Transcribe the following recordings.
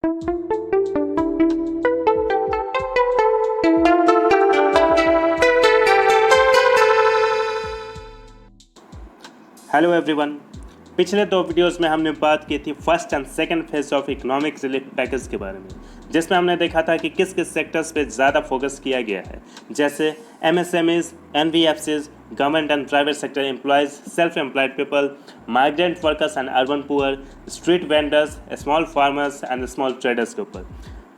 Hello everyone. पिछले दो videos में हमने बात की थी first and second phase of economic relief package के बारे में, जिसमें हमने देखा था कि किस किस सेक्टर्स पे ज़्यादा फोकस किया गया है, जैसे MSMEs, NBFCs, government and private sector employees, self employed people, migrant workers and urban poor, street vendors, small farmers and small traders के ऊपर।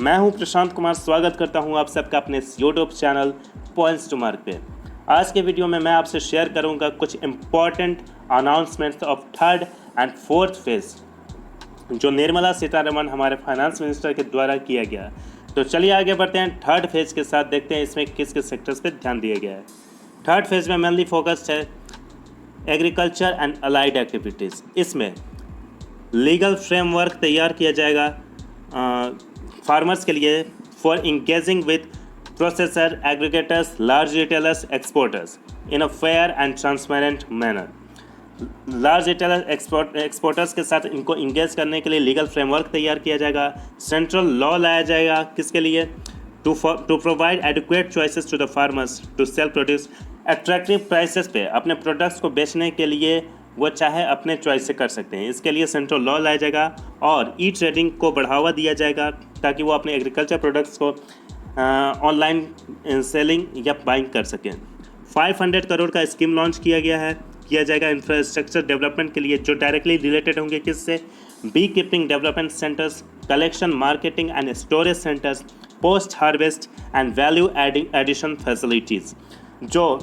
मैं हूँ प्रशांत कुमार, स्वागत करता हूँ आप सबका अपने इस YouTube channel points to mark पे। आज के वीडियो में मैं आपसे शेयर करूंगा कुछ important announcements of third and fourth phase जो निर्मला सीतारमण हमारे फाइनेंस मिनिस्टर के द्वारा किया गया। तो चलिए आगे बढ़ते हैं थर्ड फेज के साथ, देखते हैं इसमें किस किस सेक्टर्स पे ध्यान दिया गया है। थर्ड फेज में मेनली फोकस्ड है एग्रीकल्चर एंड अलाइड एक्टिविटीज़। इसमें लीगल फ्रेमवर्क तैयार किया जाएगा फार्मर्स के लिए for engaging with processor, aggregators, large retailers, exporters in a fair and transparent manner. Large retailer exporters के साथ इनको इंगेज करने के लिए लीगल फ्रेमवर्क तैयार किया जाएगा। सेंट्रल लॉ लाया जाएगा किसके लिए? To provide adequate choices to the farmers to sell produce. Attractive prices पे अपने प्रोडक्ट्स को बेचने के लिए वो चाहे अपने चॉइस से कर सकते हैं। इसके लिए सेंट्रल लॉ लाया जाएगा और ई ट्रेडिंग को बढ़ावा दिया जाएगा ताकि वो अपने एग्रीकल्चर प्रोडक्ट्स को ऑनलाइन सेलिंग या बाइंग कर सकें। 500 करोड़ का स्कीम लॉन्च किया जाएगा इंफ्रास्ट्रक्चर डेवलपमेंट के लिए, जो डायरेक्टली रिलेटेड होंगे किससे? Bee keeping development centres, collection, marketing and storage centres, post harvest and value addition facilities, जो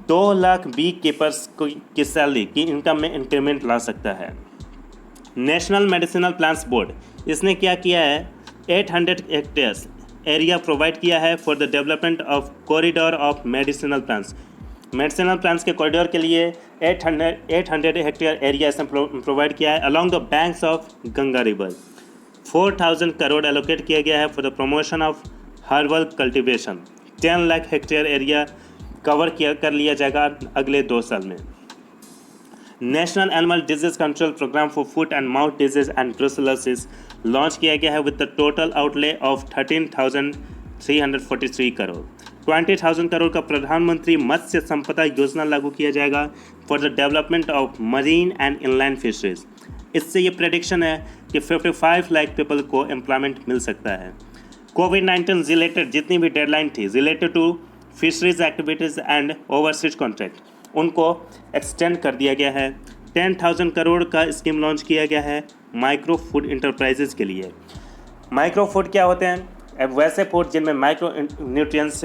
2 लाख बी कीपर्स की सैलरी की इनकम में इंक्रीमेंट ला सकता है। नेशनल मेडिसिनल प्लांट्स बोर्ड, इसने क्या किया है? 800 हेक्टेयर्स एरिया प्रोवाइड किया है for the development of corridor of medicinal plants. Medicinal plants के कॉरिडोर के लिए 800 हेक्टेयर एरिया इसने प्रोवाइड किया है along the banks of Ganga river. 4000 crore allocate किया गया है for the promotion of herbal cultivation. 10 lakh hectare area cover कर लिया जाएगा अगले 2 साल में। National animal disease control programme for foot and mouth disease and brucellosis launch किया गया है with the total outlay of 13,343 crore. 20,000 crore का प्रधानमंत्री मत्स्य संपदा योजना लागू किया जाएगा for the development of marine and inland fisheries. इससे ये प्रेडिक्शन है कि 55 लाख पीपल को एम्प्लॉयमेंट मिल सकता है। कोविड-19 रिलेटेड जितनी भी डेडलाइन थी related to fisheries activities and overseas contract, उनको एक्सटेंड कर दिया गया है। 10,000 करोड़ का स्कीम लॉन्च किया गया है माइक्रो फूड इंटरप्राइजेज के लिए। माइक्रो फूड क्या होते हैं? वैसे फूड जिनमें माइक्रो न्यूट्रिएंट्स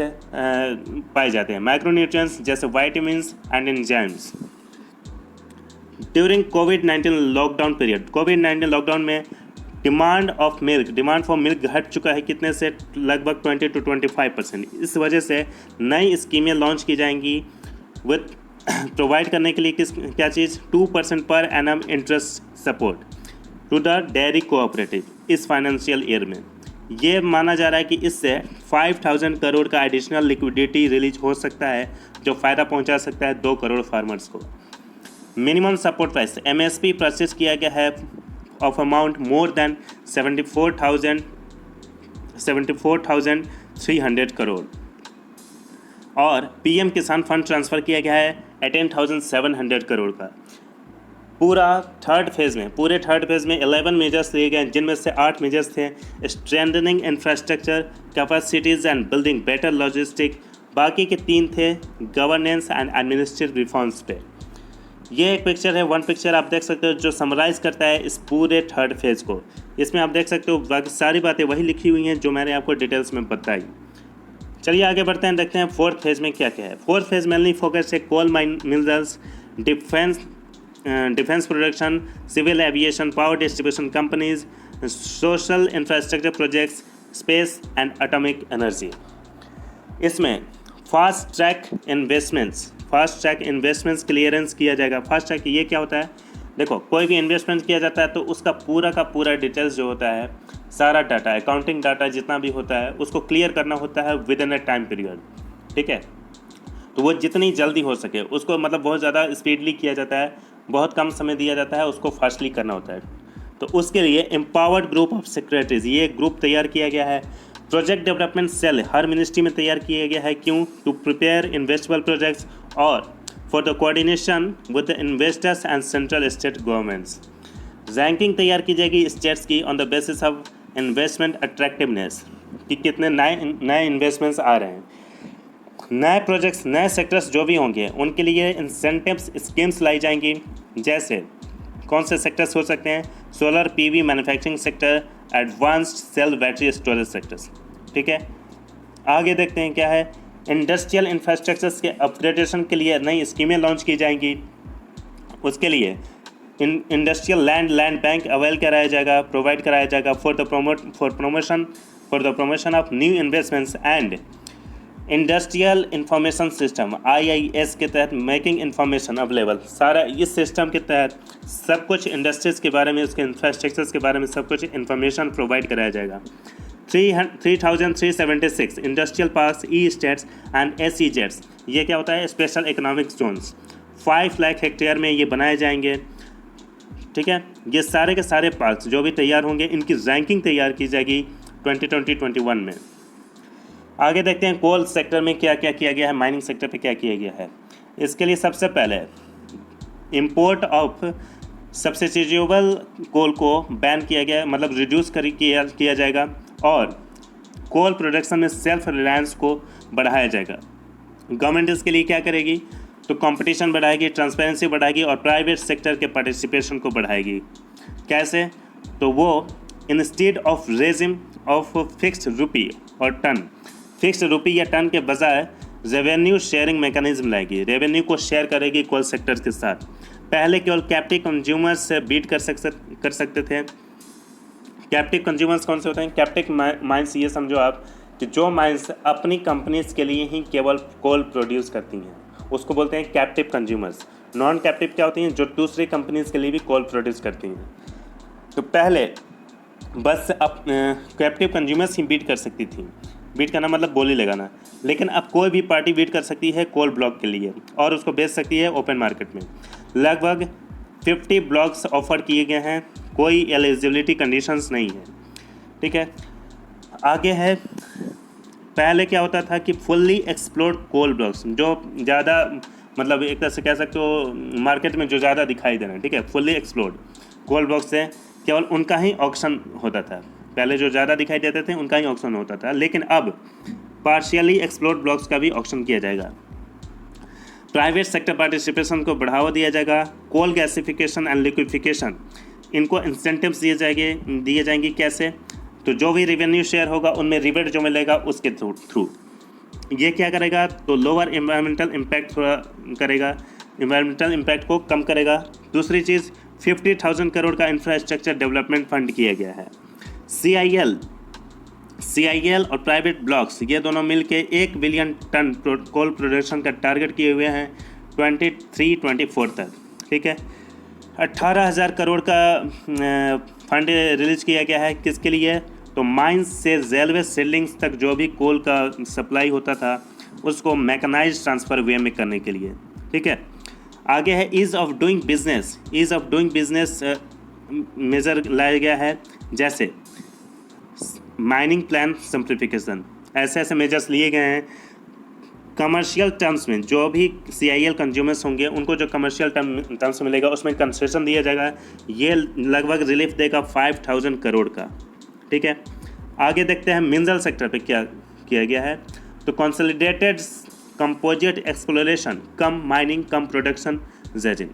पाए जाते हैं। माइक्रो न्यूट्रिएंट्स जैसे vitamins and enzymes. During covid lockdown period, covid lockdown में डिमांड फॉर मिल्क घट चुका है कितने से? लगभग 20 to 25%। इस वजह से नई स्कीमें लॉन्च की जाएंगी विद प्रोवाइड करने के लिए क्या चीज़? 2% per annum interest support to the dairy cooperative इस फाइनेंशियल ईयर में। ये माना जा रहा है कि इससे 5,000 करोड़ का एडिशनल लिक्विडिटी रिलीज हो सकता है, जो फ़ायदा पहुंचा सकता है 2 करोड़ फार्मर्स को। Minimum support price MSP purchase किया गया है of amount more than 74,300 crore और PM किसान फंड ट्रांसफ़र किया गया है 18,700 करोड़ का। पूरे थर्ड फेज़ में 11 मेजर्स लिए गए, जिनमें से 8 मेजर्स थे strengthening infrastructure, capacities and building better logistic. बाकी के 3 थे गवर्नेंस एंड एडमिनिस्ट्रेटिव रिफॉर्म्स पे। ये एक पिक्चर है, वन पिक्चर आप देख सकते हो जो समराइज़ करता है इस पूरे थर्ड फेज़ को। इसमें आप देख सकते हो बाकी सारी बातें वही लिखी हुई हैं जो मैंने आपको डिटेल्स में बताई। चलिए आगे बढ़ते हैं, देखते हैं फोर्थ फेज़ में क्या क्या है। फोर्थ फेज़ मेनली फोकस है coal mine minerals, defence production, civil aviation, power distribution companies, social infrastructure projects, space and atomic energy. इसमें फास्ट ट्रैक इन्वेस्टमेंट्स क्लियरेंस किया जाएगा। फास्ट ट्रैक ये क्या होता है? देखो, कोई भी इन्वेस्टमेंट किया जाता है तो उसका पूरा का पूरा डिटेल्स जो होता है, सारा डाटा, अकाउंटिंग डाटा जितना भी होता है, उसको क्लियर करना होता है with in a time period. ठीक है, तो वो जितनी जल्दी हो सके उसको, मतलब बहुत ज़्यादा स्पीडली किया जाता है, बहुत कम समय दिया जाता है, उसको फास्टली करना होता है। तो उसके लिए एम्पावर्ड ग्रुप ऑफ सेक्रेटरीज, ये ग्रुप तैयार किया गया है। प्रोजेक्ट डेवलपमेंट सेल हर मिनिस्ट्री में तैयार किया गया है। क्यों? टू प्रिपेयर इन्वेस्टेबल प्रोजेक्ट्स और for the coordination with the investors and central state governments. Ranking तैयार की जाएगी स्टेट्स की on the basis of investment attractiveness, कि कितने नए इन्वेस्टमेंट्स आ रहे हैं, नए प्रोजेक्ट्स, नए सेक्टर्स जो भी होंगे उनके लिए इंसेंटिव्स स्कीम्स लाई जाएंगी। जैसे कौन से सेक्टर्स हो सकते हैं? Solar PV manufacturing sector, advanced cell battery storage sectors. ठीक है, आगे देखते हैं क्या है। इंडस्ट्रियल इंफ्रास्ट्रक्चर्स के अपग्रेडेशन के लिए नई स्कीमें लॉन्च की जाएंगी। उसके लिए इंडस्ट्रियल लैंड बैंक अवेल कराया जाएगा, प्रोवाइड कराया जाएगा for the promotion of new investments and industrial information system IIS के तहत मेकिंग इंफॉर्मेशन अवेलेबल। सारा इस सिस्टम के तहत सब कुछ इंडस्ट्रीज़ के बारे में, उसके इंफ्रास्ट्रक्चर्स के बारे में सब कुछ इंफॉर्मेशन प्रोवाइड कराया जाएगा। 3,376 industrial parks, E states and SEZs, ये क्या होता है? Special economic zones 5 lakh hectare में ये बनाए जाएंगे। ठीक है, ये सारे के सारे पार्क्स जो भी तैयार होंगे इनकी रैंकिंग तैयार की जाएगी 2020-21 में। आगे देखते हैं कोल सेक्टर में क्या क्या किया गया है, माइनिंग सेक्टर पे क्या किया गया है। इसके लिए सबसे पहले इंपोर्ट ऑफ सब्सिडाइजेबल कोल को बैन किया गया है, मतलब रिड्यूस किया जाएगा, और कोल प्रोडक्शन में सेल्फ रिलायंस को बढ़ाया जाएगा। गवर्नमेंट इसके लिए क्या करेगी? तो कंपटीशन बढ़ाएगी, ट्रांसपेरेंसी बढ़ाएगी और प्राइवेट सेक्टर के पार्टिसिपेशन को बढ़ाएगी। कैसे? तो वो instead of regime of fixed rupee और टन, फिक्स्ड रुपी या टन के बजाय रेवेन्यू शेयरिंग मैकेनिज्म लाएगी। रेवेन्यू को शेयर करेगी कोल सेक्टर के साथ। पहले केवल कैप्टिव कंज्यूमर्स से बीट कर सकते थे। कैप्टिव कंज्यूमर्स कौन से होते हैं? कैप्टिव माइंस, ये समझो आप कि जो माइंस अपनी कंपनीज के लिए ही केवल कोल प्रोड्यूस करती हैं, उसको बोलते हैं कैप्टिव कंज्यूमर्स। नॉन कैप्टिव क्या होती हैं? जो दूसरी कंपनीज के लिए भी कोल प्रोड्यूस करती हैं। तो पहले बस अब कैप्टिव कंज्यूमर्स ही बीट कर सकती थी। बीट करना मतलब बोली लगाना। लेकिन अब कोई भी पार्टी बीट कर सकती है कोल ब्लॉक के लिए और उसको बेच सकती है ओपन मार्केट में। लगभग 50 ब्लॉक्स ऑफर किए गए हैं, कोई एलिजिबिलिटी कंडीशंस नहीं है। ठीक है, आगे है। पहले क्या होता था कि फुल्ली एक्सप्लोर्ड कोल ब्लॉक्स, जो ज़्यादा मतलब एक तरह से कह सकते हो मार्केट में जो ज़्यादा दिखाई दे रहे हैं, ठीक है, फुल्ली एक्सप्लोर्ड कोल ब्लॉक्स से केवल उनका ही ऑक्शन होता था। पहले जो ज़्यादा दिखाई देते थे उनका ही ऑक्शन होता था, लेकिन अब पार्शियली एक्सप्लोर्ड ब्लॉक्स का भी ऑक्शन किया जाएगा। प्राइवेट सेक्टर पार्टिसिपेशन को बढ़ावा दिया जाएगा। कोल गैसिफिकेशन एंड लिक्विफिकेशन, इनको इंसेंटिव्स दिए जाएंगे। कैसे? तो जो भी रेवेन्यू शेयर होगा उनमें रिबेट जो मिलेगा उसके थ्रू ये क्या करेगा? तो लोअर एनवायरमेंटल इम्पैक्ट थोड़ा करेगा, एनवायरमेंटल इम्पैक्ट को कम करेगा। दूसरी चीज़ 50,000 करोड़ का इंफ्रास्ट्रक्चर डेवलपमेंट फंड किया गया है। CIL और प्राइवेट ब्लॉक्स ये दोनों मिलके 1 बिलियन टन कोल प्रोडक्शन का टारगेट किए हुए हैं 23-24 तक। ठीक है, 18,000 करोड़ का फंड रिलीज किया गया है। किसके लिए? तो माइंस से रेलवे सीलिंग्स तक जो भी कोल का सप्लाई होता था उसको मैकेनाइज्ड ट्रांसफ़र वे में करने के लिए। ठीक है, आगे है ease of doing business. Ease of doing business measure लाया गया है, जैसे माइनिंग प्लान सिंप्लीफिकेशन, ऐसे मेजर्स लिए गए हैं। कमर्शियल टर्म्स में जो भी CIL कंज्यूमर्स होंगे उनको जो कमर्शियल टर्म्स मिलेगा उसमें कंसेशन दिया जाएगा। ये लगभग रिलीफ देगा 5,000 करोड़ का। ठीक है, आगे देखते हैं मिनरल सेक्टर पे क्या किया गया है। तो consolidated composite exploration cum mining cum production regime,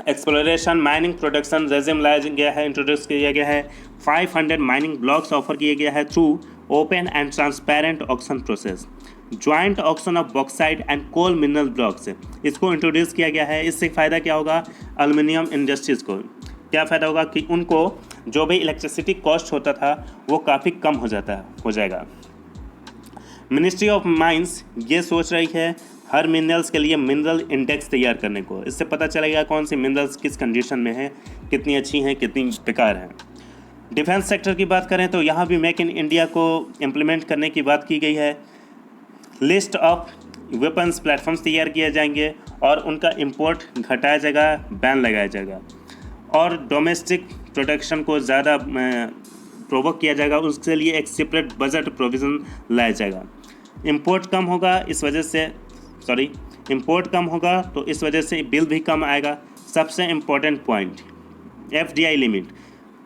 exploration mining production regime लाया गया है, इंट्रोड्यूस किया गया है। 500 माइनिंग ब्लॉक्स ऑफर किए गया है through open and transparent auction process. Joint auction of bauxite and coal mineral blocks, इसको इंट्रोड्यूस किया गया है। इससे फ़ायदा क्या होगा? एल्युमिनियम इंडस्ट्रीज़ को क्या फ़ायदा होगा कि उनको जो भी इलेक्ट्रिसिटी कॉस्ट होता था वो काफ़ी कम हो जाएगा। मिनिस्ट्री ऑफ माइंस ये सोच रही है हर मिनरल्स के लिए मिनरल इंडेक्स तैयार करने को। इससे पता चलेगा कौन सी मिनरल्स किस कंडीशन में है, कितनी अच्छी हैं, कितनी बेकार हैं। डिफेंस सेक्टर की बात करें तो यहाँ भी मेक इन इंडिया को इम्प्लीमेंट करने की बात की गई है। लिस्ट ऑफ वेपन्स प्लेटफॉर्म्स तैयार किए जाएंगे और उनका इंपोर्ट घटाया जाएगा, बैन लगाया जाएगा। और डोमेस्टिक प्रोडक्शन को ज़्यादा प्रोवोक किया जाएगा, उसके लिए एक सेपरेट बजट प्रोविज़न लाया जाएगा। इंपोर्ट कम होगा तो इस वजह से बिल भी कम आएगा। सबसे important point, FDI limit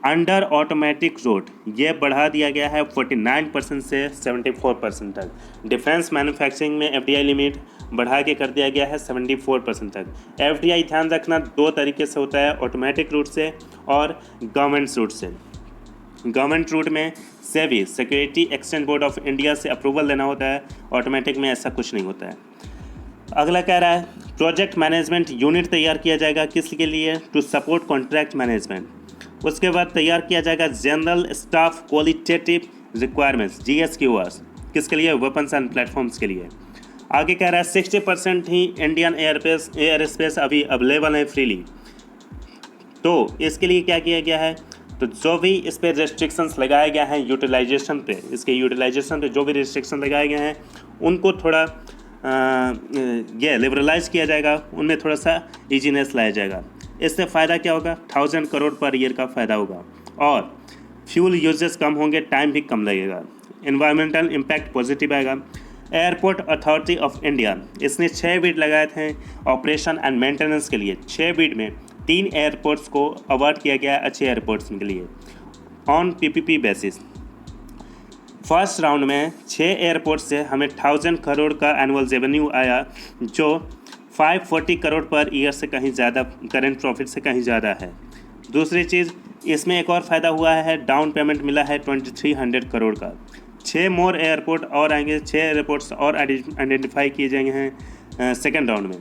under automatic road ये बढ़ा दिया गया है 49% से 74% तक। डिफेंस मैन्युफैक्चरिंग में FDI लिमिट बढ़ा के कर दिया गया है 74% तक। FDI ध्यान रखना 2 तरीके से होता है, ऑटोमेटिक रूट से और गवर्नमेंट रूट से। गवर्नमेंट रूट में SEBI security exchange board of India से अप्रूवल लेना होता है, ऑटोमेटिक में ऐसा कुछ नहीं होता है। अगला कह रहा है प्रोजेक्ट मैनेजमेंट यूनिट तैयार किया जाएगा, किसके लिए? To support contract management. उसके बाद तैयार किया जाएगा general staff qualitative requirements GSQRs, किसके लिए? वेपन्स एंड प्लेटफॉर्म्स के लिए। आगे कह रहा है 60% ही इंडियन एयर स्पेस अभी अवेलेबल है फ्रीली। तो इसके लिए क्या किया गया है? तो जो भी इस पर रेस्ट्रिक्शंस लगाए गए हैं यूटिलाइजेशन पे, इसके यूटिलाइजेशन पे जो भी रिस्ट्रिक्शन लगाए गए हैं उनको थोड़ा ये लिबरलाइज किया जाएगा, उनमें थोड़ा सा ईजीनेस लाया जाएगा। इससे फ़ायदा क्या होगा? 1000 करोड़ पर ईयर का फ़ायदा होगा और फ्यूल यूजेस कम होंगे, टाइम भी कम लगेगा। इन्वायरमेंटल इम्पैक्ट पॉजिटिव आएगा। एयरपोर्ट अथॉरिटी ऑफ इंडिया इसने 6 बिड लगाए थे ऑपरेशन एंड मेंटेनेंस के लिए। 6 बिड में 3 एयरपोर्ट्स को अवार्ड किया गया अच्छे एयरपोर्ट्स के लिए on PPP basis. First round में 6 एयरपोर्ट से हमें 1000 करोड़ का एनुअल रेवेन्यू आया, जो 540 करोड़ पर ईयर से कहीं ज़्यादा, करेंट प्रॉफिट से कहीं ज़्यादा है। दूसरी चीज़, इसमें एक और फ़ायदा हुआ है, डाउन पेमेंट मिला है 2300 करोड़ का। 6 मोर एयरपोर्ट और आएंगे, 6 एयरपोर्ट्स और आइडेंटिफाई किए जाएंगे हैं सेकेंड राउंड में।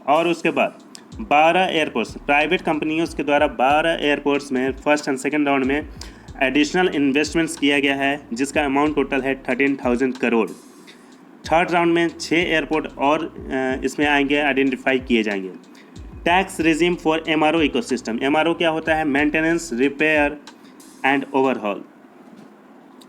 और उसके बाद 12 एयरपोर्ट्स प्राइवेट कंपनियों के द्वारा 12 एयरपोर्ट्स में फर्स्ट एंड सेकेंड राउंड में एडिशनल इन्वेस्टमेंट्स किया गया है, जिसका अमाउंट टोटल है 13,000 करोड़। थर्ड राउंड में 6 एयरपोर्ट और इसमें आएंगे, आइडेंटिफाई किए जाएंगे। Tax regime for MRO ecosystem. MRO क्या होता है? Maintenance, repair and overhaul.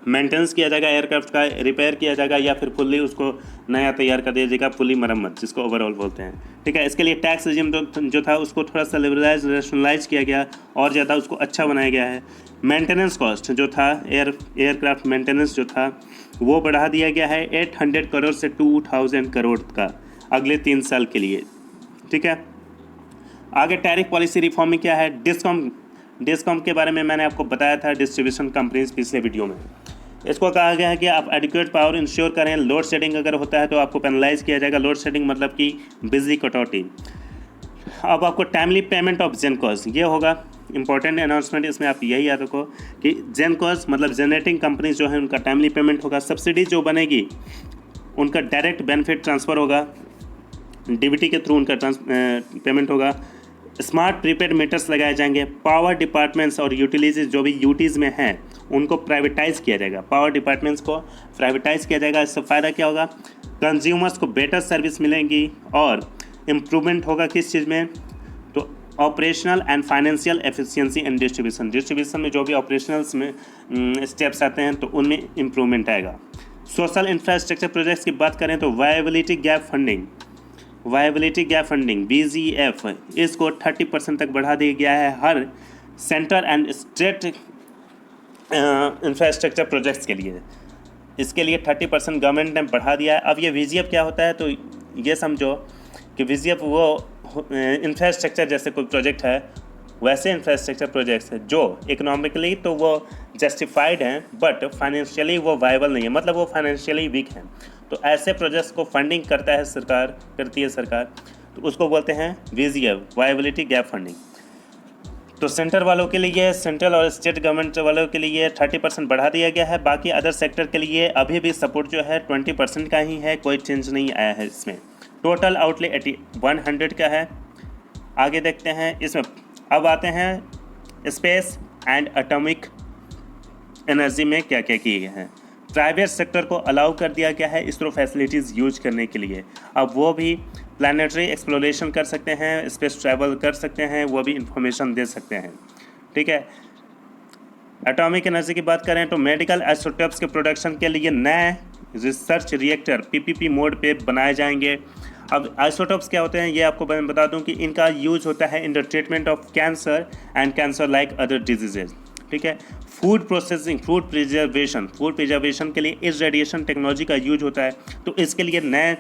Maintenance किया जाएगा एयरक्राफ्ट का, रिपेयर किया जाएगा या फिर फुल्ली उसको नया तैयार कर दिया जाएगा, फुल्ली मरम्मत, जिसको ओवरऑल बोलते हैं। ठीक है, इसके लिए टैक्स रेजिम जो था उसको थोड़ा सा लिबरलाइज, रैशनलाइज किया गया और ज़्यादा उसको अच्छा बनाया गया है। मेंटेनेंस कॉस्ट जो था, एयरक्राफ्ट मेंटेनेंस जो था वो बढ़ा दिया गया है 800 करोड़ से 2000 करोड़ का अगले 3 साल के लिए। ठीक है, आगे टैरिफ पॉलिसी रिफॉर्म में क्या है? डिस्कॉम के बारे में मैंने आपको बताया था, डिस्ट्रीब्यूशन कंपनीज, पिछले वीडियो में। इसको कहा गया है कि आप एडिक्वेट पावर इंश्योर करें। लोड शेडिंग अगर होता है तो आपको पेनलाइज किया जाएगा। लोड शेडिंग मतलब कि बिजली कटौती। अब आपको टाइमली पेमेंट ऑफ जेनकॉस, ये होगा इंपॉर्टेंट अनाउंसमेंट। इसमें आप यही याद रखो कि जेनकॉस मतलब जनरेटिंग कंपनीज जो है उनका टाइमली पेमेंट होगा। सब्सिडी जो बनेगी उनका डायरेक्ट बेनिफिट ट्रांसफ़र होगा, DBT के थ्रू उनका पेमेंट होगा। स्मार्ट प्रीपेड मीटर्स लगाए जाएंगे। पावर डिपार्टमेंट्स और यूटिलिटीज़ जो भी यूटीज़ में हैं उनको प्राइवेटाइज़ किया जाएगा। पावर डिपार्टमेंट्स को प्राइवेटाइज़ किया जाएगा। इससे फ़ायदा क्या होगा? कंज्यूमर्स को बेटर सर्विस मिलेंगी और इम्प्रूवमेंट होगा किस चीज़ में? तो operational and financial efficiency and distribution में जो भी ऑपरेशनल्स में स्टेप्स आते हैं तो उनमें इम्प्रूवमेंट आएगा। सोशल इंफ्रास्ट्रक्चर प्रोजेक्ट्स की बात करें तो वायबिलिटी गैप फंडिंग VGF इसको 30% तक बढ़ा दिया गया है हर centre and state infrastructure projects के लिए। इसके लिए 30% गवर्नमेंट ने बढ़ा दिया है। अब ये VGF क्या होता है? तो ये समझो कि VGF वो इंफ्रास्ट्रक्चर जैसे कोई प्रोजेक्ट है, वैसे इंफ्रास्ट्रक्चर प्रोजेक्ट्स है जो इकोनॉमिकली तो वो जस्टिफाइड हैं बट फाइनेंशियली वो वायबल नहीं है, मतलब वो फाइनेंशियली वीक हैं। तो ऐसे प्रोजेक्ट्स को फंडिंग करती है सरकार, तो उसको बोलते हैं VGF, वायबिलिटी गैप फंडिंग। तो सेंटर वालों के लिए, सेंट्रल और स्टेट गवर्नमेंट वालों के लिए 30% बढ़ा दिया गया है। बाकी अदर सेक्टर के लिए अभी भी सपोर्ट जो है 20% का ही है, कोई चेंज नहीं आया है इसमें। टोटल आउटले 100 का है। आगे देखते हैं इसमें। अब आते हैं स्पेस एंड एटॉमिक एनर्जी में क्या क्या किए गए हैं। प्राइवेट सेक्टर को अलाउ कर दिया गया है इसरो फैसिलिटीज़ यूज करने के लिए। अब वो भी प्लानिटरी एक्सप्लोरेशन कर सकते हैं, स्पेस ट्रैवल कर सकते हैं, वो भी इंफॉर्मेशन दे सकते हैं। ठीक है, एटॉमिक एनर्जी की बात करें तो मेडिकल आइसोटोप्स के प्रोडक्शन के लिए नए रिसर्च रिएक्टर PPP मोड पे बनाए जाएंगे। अब आइसोटोप्स क्या होते हैं ये आपको मैं बता दूं कि इनका यूज़ होता है in the treatment of cancer and cancer like other diseases. ठीक है। फूड प्रोसेसिंग, फूड प्रिजर्वेशन के लिए इस रेडिएशन टेक्नोलॉजी का यूज होता है। तो इसके लिए नए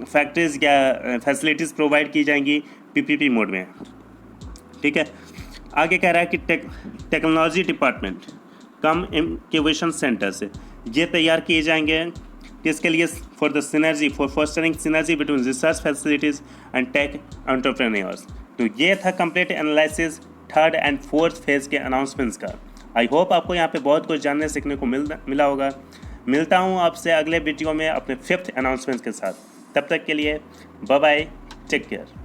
फैक्ट्रीज या फैसिलिटीज़ प्रोवाइड की जाएंगी पीपीपी मोड में। ठीक है। आगे कह रहा है कि technology department cum incubation centre से ये तैयार किए जाएंगे किसके लिए? For the synergy, for fostering synergy between research facilities and tech entrepreneurs. तो ये था complete analysis third and fourth phase के अनाउंसमेंट्स का। आई होप आपको यहाँ पे बहुत कुछ जानने सीखने को मिला होगा। मिलता हूँ आपसे अगले वीडियो में अपने फिफ्थ अनाउंसमेंट्स के साथ। तब तक के लिए बाय बाय, टेक केयर।